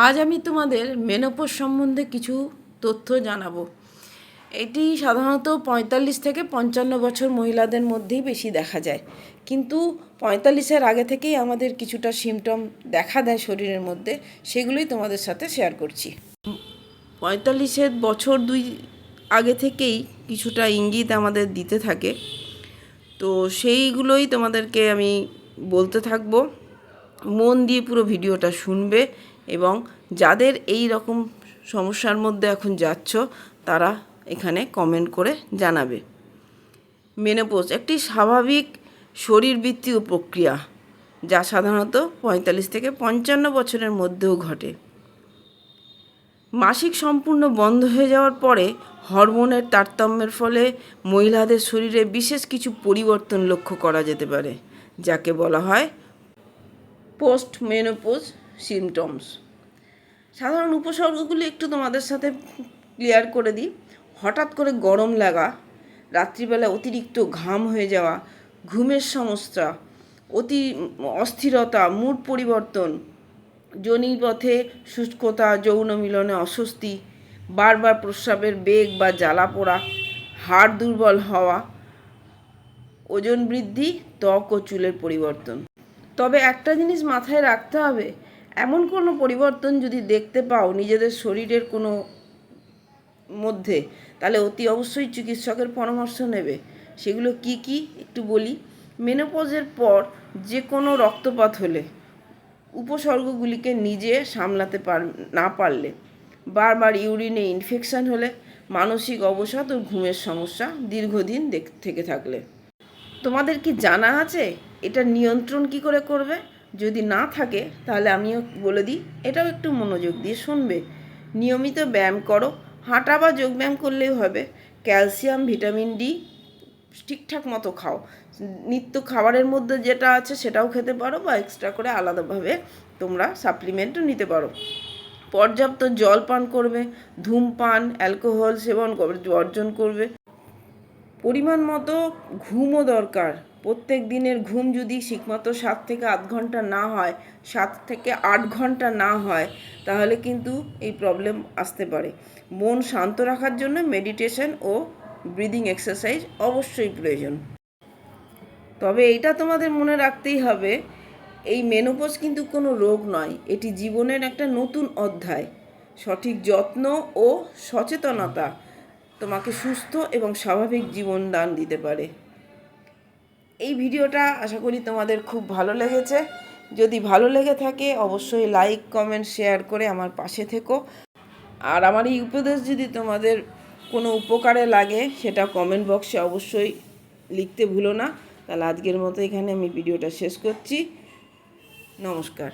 আজ আমি তোমাদের মেনোপজ সম্বন্ধে কিছু তথ্য জানাবো। এটি সাধারণত ৪৫ থেকে ৫৫ বছর মহিলাদের মধ্যেই বেশি দেখা যায়, কিন্তু ৪৫-এর আগে থেকেই আমাদের কিছুটা সিমটম দেখা দেয় শরীরের মধ্যে, সেগুলোই তোমাদের সাথে শেয়ার করছি। ৪৫-এর বছর ২ আগে থেকেই কিছুটা ইঙ্গিত আমাদের দিতে থাকে, তো সেইগুলোই তোমাদেরকে আমি বলতে থাকবো। মন দিয়ে পুরো ভিডিওটা শুনবে এবং যাদের এই রকম সমস্যার মধ্যে এখন যাচ্ছ তারা এখানে কমেন্ট করে জানাবে। মেনোপজ একটি স্বাভাবিক শরীরবৃত্তীয় প্রক্রিয়া যা সাধারণত ৪৫ থেকে ৫৫ বছরের মধ্যেও ঘটে। মাসিক সম্পূর্ণ বন্ধ হয়ে যাওয়ার পরে হরমোনের তারতম্যের ফলে মহিলাদের শরীরে বিশেষ কিছু পরিবর্তন লক্ষ্য করা যেতে পারে, যাকে বলা হয় পোস্ট মেনোপজ সিমটমস। সাধারণ উপসর্গগুলি একটু তোমাদের সাথে ক্লিয়ার করে দিই। হঠাৎ করে গরম লাগা, রাত্রিবেলা অতিরিক্ত ঘাম হয়ে যাওয়া, ঘুমের সমস্যা, অস্থিরতা, মুড পরিবর্তন, যোনিপথে শুষ্কতা, যৌন মিলনে অস্বস্তি, বারবার প্রস্রাবের বেগ বা জ্বালা পোড়া, হাড় দুর্বল হওয়া, ওজন বৃদ্ধি, ত্বক ও চুলের পরিবর্তন। তবে একটা জিনিস মাথায় রাখতে হবে, এমন কোনো পরিবর্তন যদি দেখতে পাও নিজেদের শরীরের কোনো মধ্যে, তাহলে অতি অবশ্যই চিকিৎসকের পরামর্শ নেবে। সেগুলো কি কি একটু বলি। মেনোপজের পর যে কোনো রক্তপাত হলে, উপসর্গগুলিকে নিজে সামলাতে না পারলে, বারবার ইউরিনে ইনফেকশন হলে, মানসিক অবসাদ ও ঘুমের সমস্যা দীর্ঘদিন থেকে থাকলে। তোমাদের কি জানা আছে এটা নিয়ন্ত্রণ কি করে করবে? যদি না থাকে তাহলে আমিও বলে দিই, এটাও একটু মনোযোগ দিয়ে শুনবে। নিয়মিত ব্যায়াম করো, হাঁটা বা যোগব্যায়াম করলেই হবে। ক্যালসিয়াম, ভিটামিন ডি ঠিকঠাক মতো খাও। নিত্য খাবারের মধ্যে যেটা আছে সেটাও খেতে পারো, বা এক্সট্রা করে আলাদাভাবে তোমরা সাপ্লিমেন্টও নিতে পারো। পর্যাপ্ত জল পান করবে, ধূমপান, অ্যালকোহল সেবন বর্জন করবে। পরিমাণ মতো ঘুমও দরকার। প্রত্যেক দিনের ঘুম যদি ঠিকমতো 7 থেকে 8 ঘন্টা না হয়, 7 থেকে 8 ঘন্টা না হয়, তাহলে কিন্তু এই প্রবলেম আসতে পারে। মন শান্ত রাখার জন্য মেডিটেশন ও ব্রিদিং এক্সারসাইজ অবশ্যই প্রয়োজন। তবে এইটা তোমাদের মনে রাখতেই হবে, এই মেনোপজ কিন্তু কোনো রোগ নয়, এটি জীবনের একটা নতুন অধ্যায়। সঠিক যত্ন ও সচেতনতা তোমাকে সুস্থ এবং স্বাভাবিক জীবন দান দিতে পারে। এই ভিডিওটা আশা করি তোমাদের খুব ভালো লেগেছে। যদি ভালো লেগে থাকে অবশ্যই লাইক, কমেন্ট, শেয়ার করে আমার পাশে থেকো। আর আমার এই উপদেশ যদি তোমাদের কোনো উপকারে লাগে সেটা কমেন্ট বক্সে অবশ্যই লিখতে ভুলো না। তাহলে আজকের মতো এখানে আমি ভিডিওটা শেষ করছি। নমস্কার।